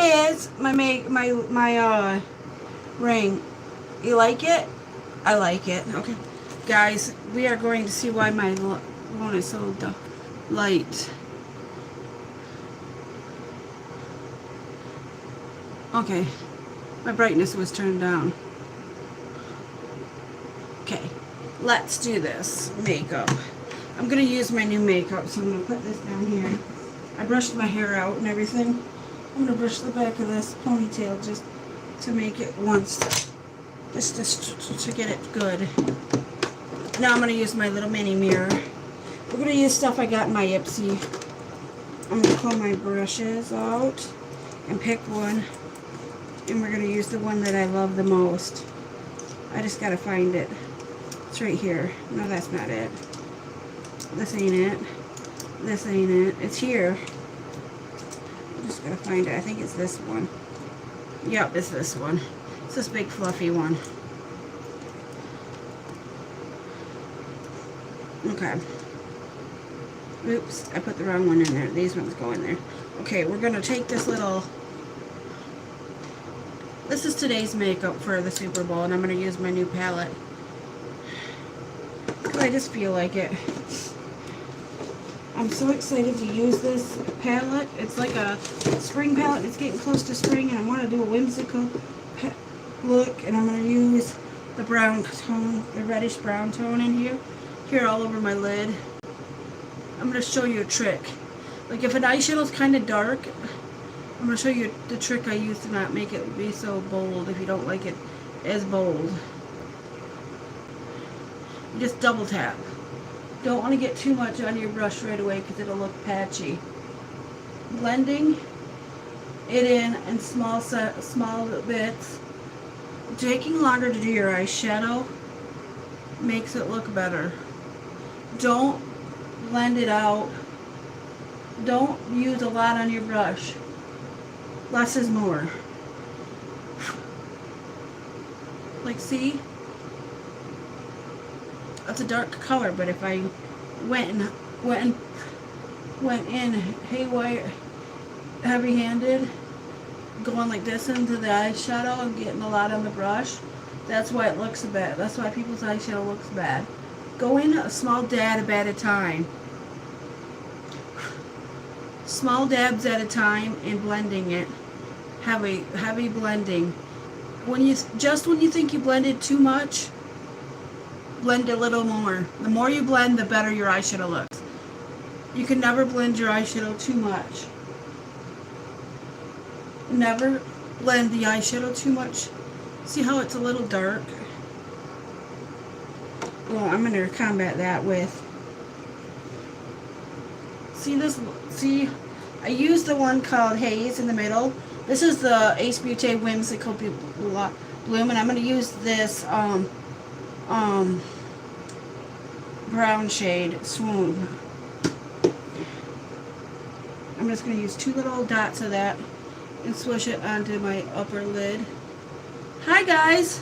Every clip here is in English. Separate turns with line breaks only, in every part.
is my ring. You like it? I like it. Okay, guys, we are going to see why my phone is so light. Okay, my brightness was turned down. Okay, let's do this makeup. I'm gonna use my new makeup, so I'm gonna put this down here. I brushed my hair out and everything. I'm gonna brush the back of this ponytail just to make it once, just to get it good. Now I'm gonna use my little mini mirror. We're gonna use stuff I got in my Ipsy. I'm gonna pull my brushes out and pick one, and we're gonna use the one that I love the most. I just gotta find it. It's right here. No, that's not it. This ain't it. This ain't it. It's here. I'm just gotta find it. I think it's this one. Yep, it's this one. It's this big fluffy one. Okay. Oops, I put the wrong one in there. These ones go in there. Okay, we're gonna take this little... This is today's makeup for the Super Bowl, and I'm gonna use my new palette. I just feel like it. I'm so excited to use this palette. It's like a spring palette. It's getting close to spring, and I want to do a whimsical look. And I'm going to use the brown tone, the reddish brown tone in here all over my lid. I'm going to show you a trick. Like if an eyeshadow is kind of dark, I'm going to show you the trick I use to not make it be so bold if you don't like it as bold. You just double tap. Don't want to get too much on your brush right away because it'll look patchy. Blending it in small bits. Taking longer to do your eyeshadow makes it look better. Don't blend it out. Don't use a lot on your brush. Less is more. Like, see? That's a dark color, but if I went in haywire, heavy-handed, going like this into the eyeshadow and getting a lot on the brush, that's why it looks bad. That's why people's eyeshadow looks bad. Go in a small dab at a time. Small dabs at a time and blending it. Heavy blending. When you think you blended too much, blend a little more. The more you blend, the better your eyeshadow looks. You can never blend your eyeshadow too much. Never blend the eyeshadow too much. See how it's a little dark? Well, I'm going to combat that with... See this? See? I used the one called Haze in the middle. This is the Ace Beauty Whimsical Bloom, and I'm going to use this brown shade, Swoon. I'm just going to use 2 little dots of that and swish it onto my upper lid. Hi guys!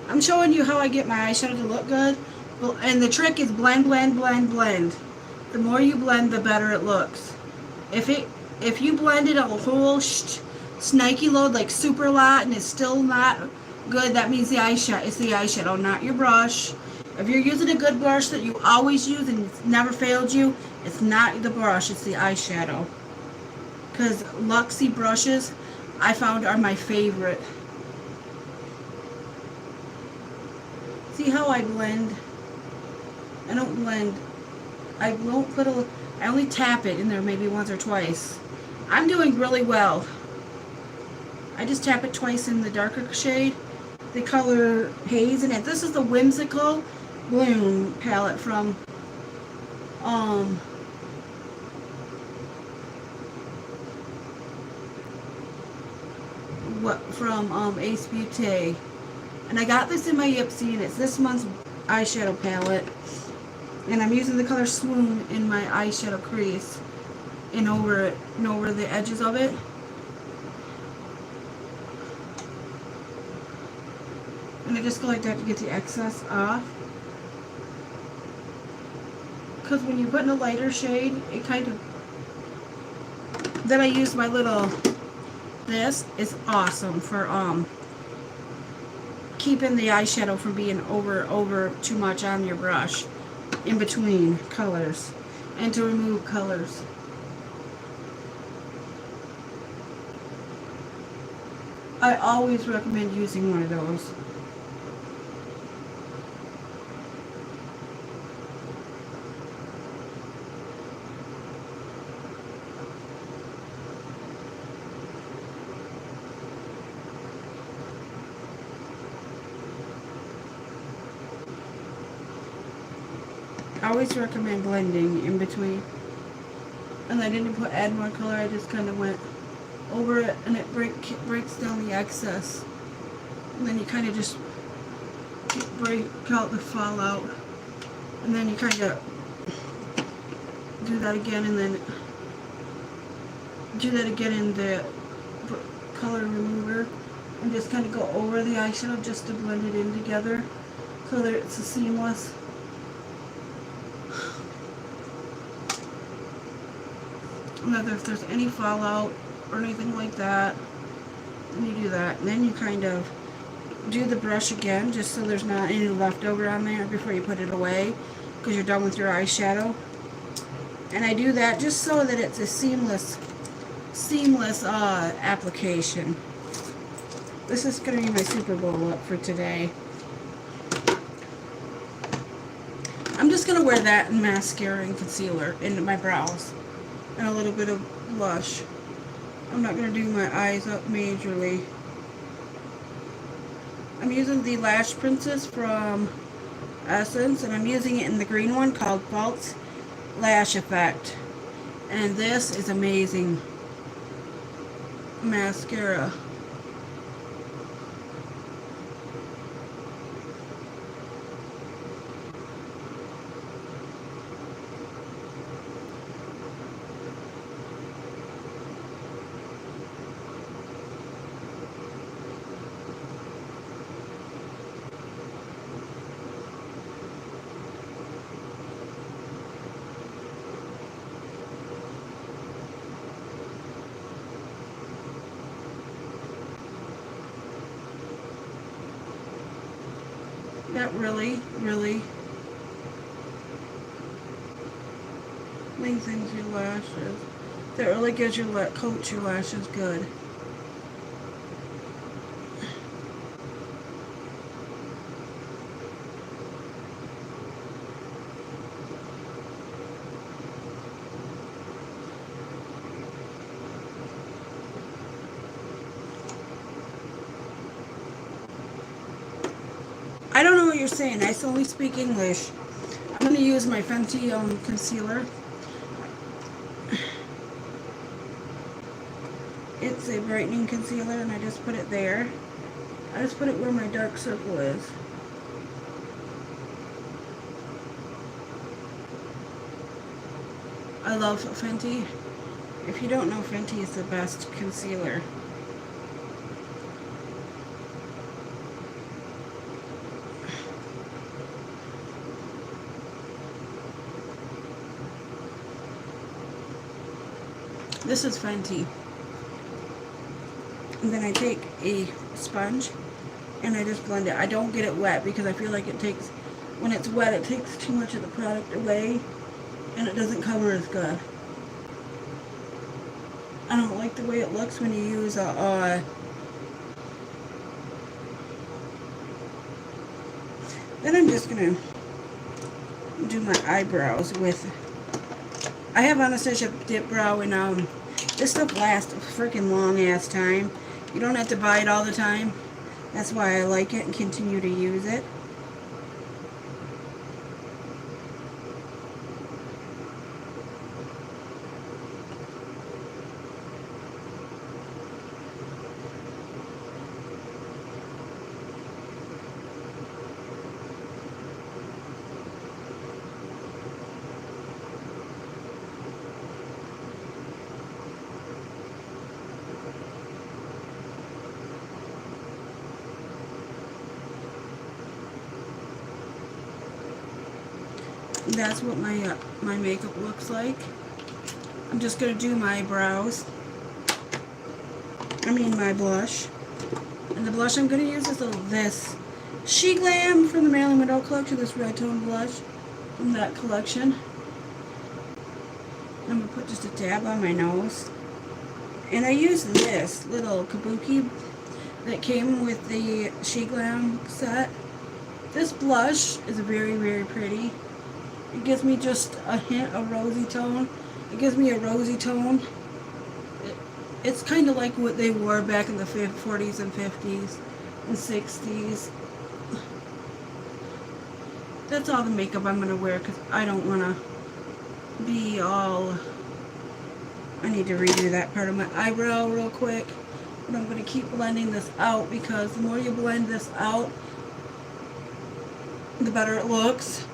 I'm showing you how I get my eyeshadow to look good. And the trick is blend, blend, blend, blend. The more you blend, the better it looks. If you blend it a whole snaky load, like super lot, and it's still not good, that means it's the eyeshadow, not your brush. If you're using a good brush that you always use and it's never failed you, it's not the brush, it's the eyeshadow. Because Luxie brushes, I found, are my favorite. See how I blend? I don't blend. I won't put I only tap it in there maybe once or twice. I'm doing really well. I just tap it twice in the darker shade. The color Haze in it. This is the Whimsical Bloom palette from Ace Beauty. And I got this in my Ipsy, and it's this month's eyeshadow palette. And I'm using the color Swoon in my eyeshadow crease and over it and over the edges of it. And I just go like that to get the excess off. Because when you put in a lighter shade, it kind of... Then I use my little This is awesome for keeping the eyeshadow from being over too much on your brush in between colors, and to remove colors. I always recommend using one of those. I always recommend blending in between. And I didn't add more color, I just kind of went over it, and it breaks down the excess. And then you kind of just break out the fallout. And then you kind of do that again, and then do that again in the color remover. And just kind of go over the eyeshadow just to blend it in together so that it's a seamless. And that if there's any fallout or anything like that, then you do that. And then you kind of do the brush again just so there's not any leftover on there before you put it away, because you're done with your eyeshadow. And I do that just so that it's a seamless application. This is going to be my Super Bowl look for today. I'm just going to wear that and mascara and concealer into my brows and a little bit of blush. I'm not going to do my eyes up majorly. I'm using the Lash Princess from Essence, and I'm using it in the green one called False Lash Effect. And this is amazing mascara. That really lengthens your lashes. That really gives your coats your lashes good. I don't know what you're saying. I only speak English. I'm going to use my Fenty concealer. It's a brightening concealer, and I just put it there. I just put it where my dark circle is. I love Fenty. If you don't know, Fenty is the best concealer. This is Fenty. And then I take a sponge and I just blend it. I don't get it wet because I feel like it takes, when it's wet, it takes too much of the product away and it doesn't cover as good. I don't like the way it looks when you use a then I'm just gonna do my eyebrows with, I have Anastasia Dip Brow, and this stuff lasts a freaking long ass time. You don't have to buy it all the time. That's why I like it and continue to use it. That's what my makeup looks like. I'm just going to do my brows. my blush. And the blush I'm going to use is this She Glam from the Marilyn Monroe collection, this red tone blush from that collection. I'm going to put just a dab on my nose. And I use this little kabuki that came with the She Glam set. This blush is very, very pretty. It gives me just a hint of rosy tone. It gives me a rosy tone. It's kind of like what they wore back in the 40s and 50s and 60s. That's all the makeup I'm going to wear because I don't want to be all... I need to redo that part of my eyebrow real quick. But I'm going to keep blending this out because the more you blend this out, the better it looks.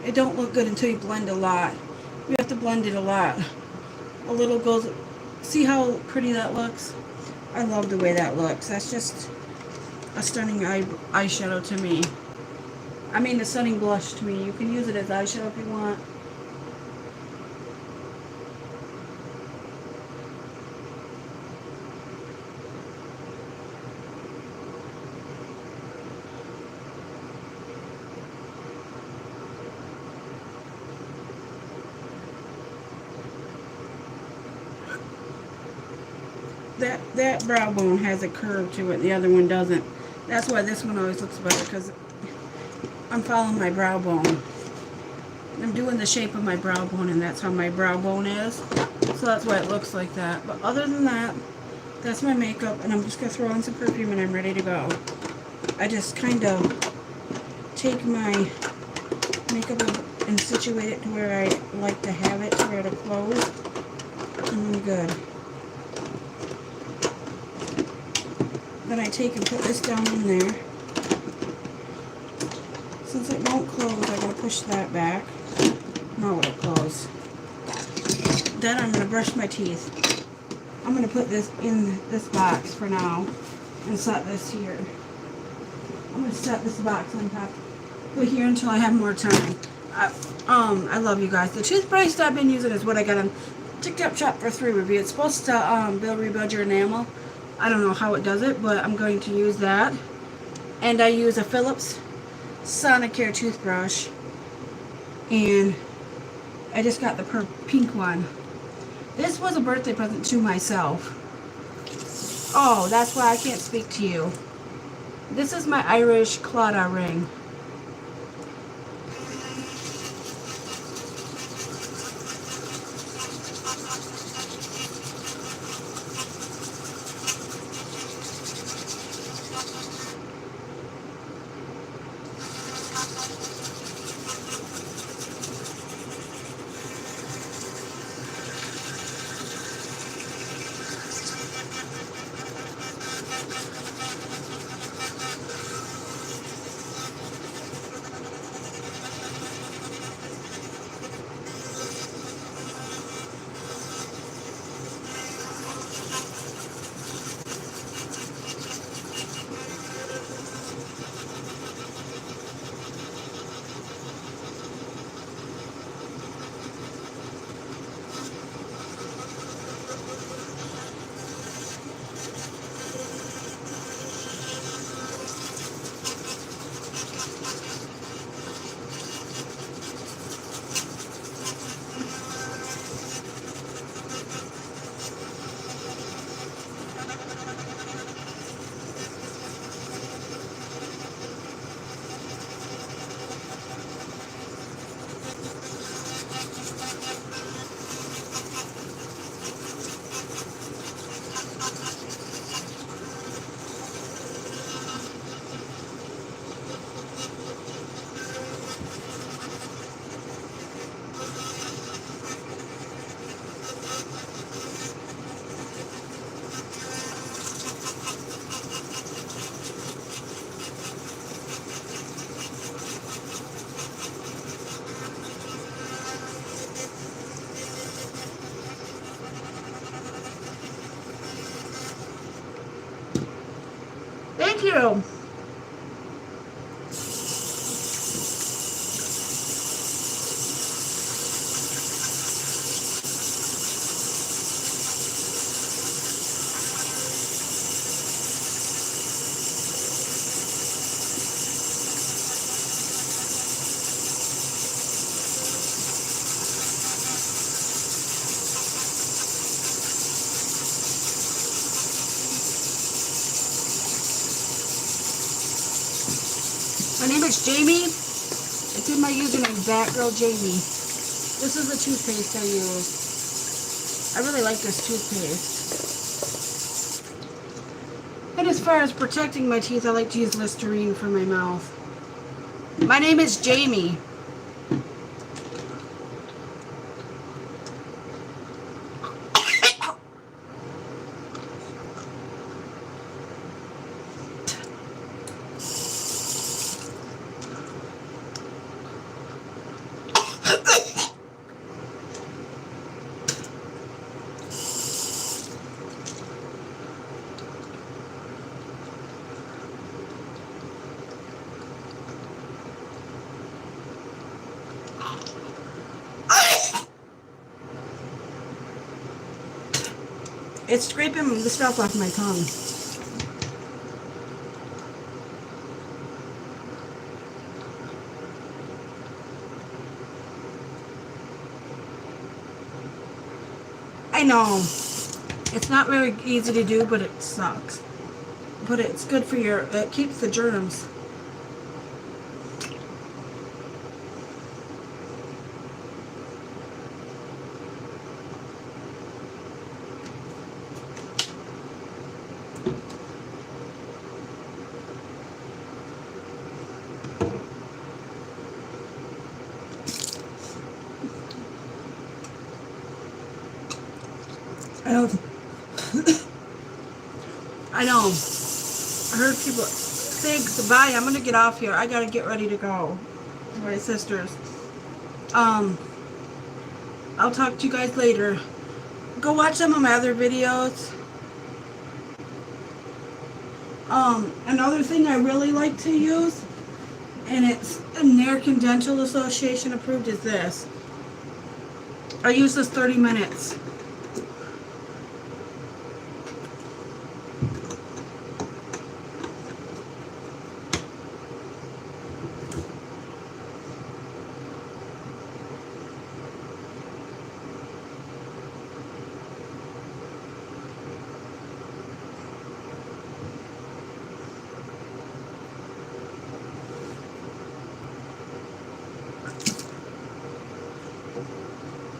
It don't look good until you blend a lot. You have to blend it a lot. A little goes... See how pretty that looks? I love the way that looks. That's just a stunning eyeshadow to me. I mean a stunning blush to me. You can use it as eyeshadow if you want. That brow bone has a curve to it, the other one doesn't. That's why this one always looks better, because I'm following my brow bone. I'm doing the shape of my brow bone, and that's how my brow bone is. So that's why it looks like that. But other than that, that's my makeup, and I'm just going to throw on some perfume, and I'm ready to go. I just kind of take my makeup and situate it to where I like to have it, to where it'll close, and I'm good. Then I take and put this down in there. Since it won't close, I gotta push that back. Now it'll close. Then I'm gonna brush my teeth. I'm gonna put this in this box for now and set this here. I'm gonna set this box on top. Put here until I have more time. I love you guys. The toothpaste I've been using is what I got on TikTok Shop for 3 review. It's supposed to rebuild your enamel. I don't know how it does it, but I'm going to use that. And I use a Philips Sonicare toothbrush. And I just got the pink one. This was a birthday present to myself. Oh, that's why I can't speak to you. This is my Irish Claddagh ring. Thank you. My name is Jamie. It's in my username, Batgirljamie. This is the toothpaste I use. I really like this toothpaste. And as far as protecting my teeth, I like to use Listerine for my mouth. My name is Jamie. It's scraping the stuff off my tongue. I know. It's not very easy to do, but it sucks. But it's good for your, it keeps the germs. I know. I heard people. Thanks. Bye. I'm gonna get off here. I gotta get ready to go. My sisters. I'll talk to you guys later. Go watch some of my other videos. Another thing I really like to use, and it's American Dental Association approved, is this. I use this 30 minutes.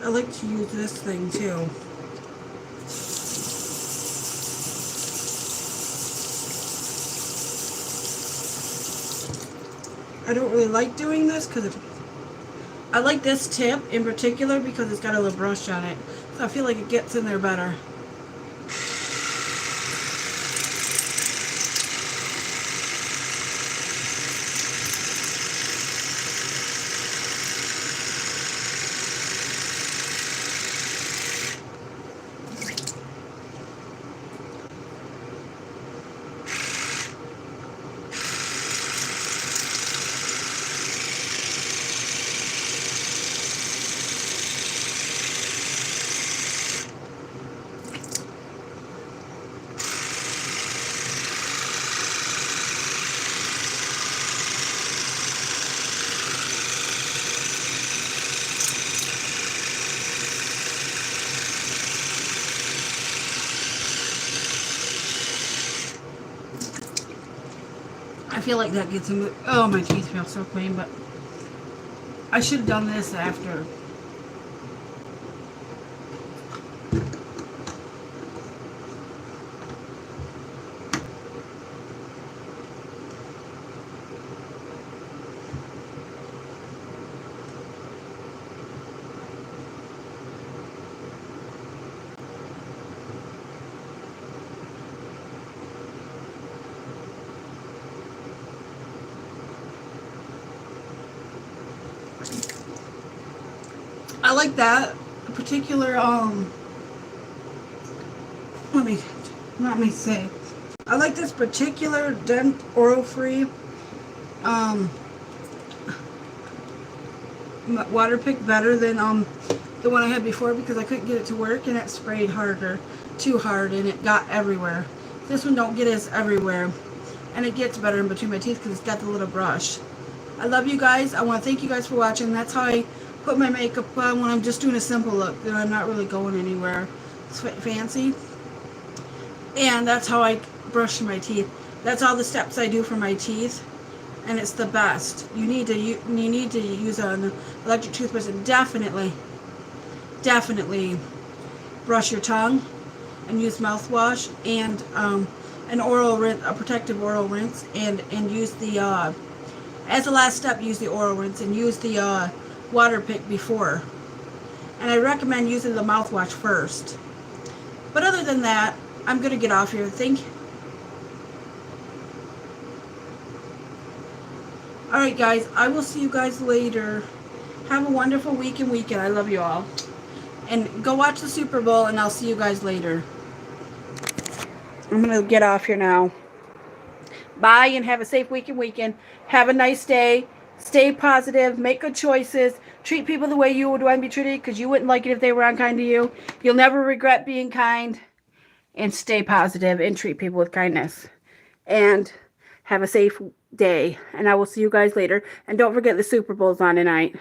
I like to use this thing too. I don't really like doing this because I like this tip in particular because it's got a little brush on it. So I feel like it gets in there better. I feel like that gets in. Oh, my teeth feel so clean, but I should have done this after. I like that particular, let me say, I like this particular dent oral-free, water pick better than, the one I had before because I couldn't get it to work and it sprayed too hard, and it got everywhere. This one don't get as everywhere, and it gets better in between my teeth because it's got the little brush. I love you guys. I want to thank you guys for watching. That's how I put my makeup on when I'm just doing a simple look. Then I'm not really going anywhere fancy. And that's how I brush my teeth. That's all the steps I do for my teeth. and it's the best. You need to use an electric toothbrush, and definitely brush your tongue and use mouthwash and an oral rinse, a protective oral rinse, and use the as a last step, use the oral rinse and use the water pick before. And I recommend using the mouthwash first. But other than that, I'm gonna get off here. Alright guys, I will see you guys later. Have a wonderful week and weekend. I love you all. And go watch the Super Bowl, and I'll see you guys later. I'm going to get off here now. Bye, and have a safe week and weekend. Have a nice day. Stay positive. Make good choices. Treat people the way you would want to be treated, because you wouldn't like it if they were unkind to you. You'll never regret being kind. And stay positive and treat people with kindness. And have a safe day. And I will see you guys later. And don't forget the Super Bowl's on tonight.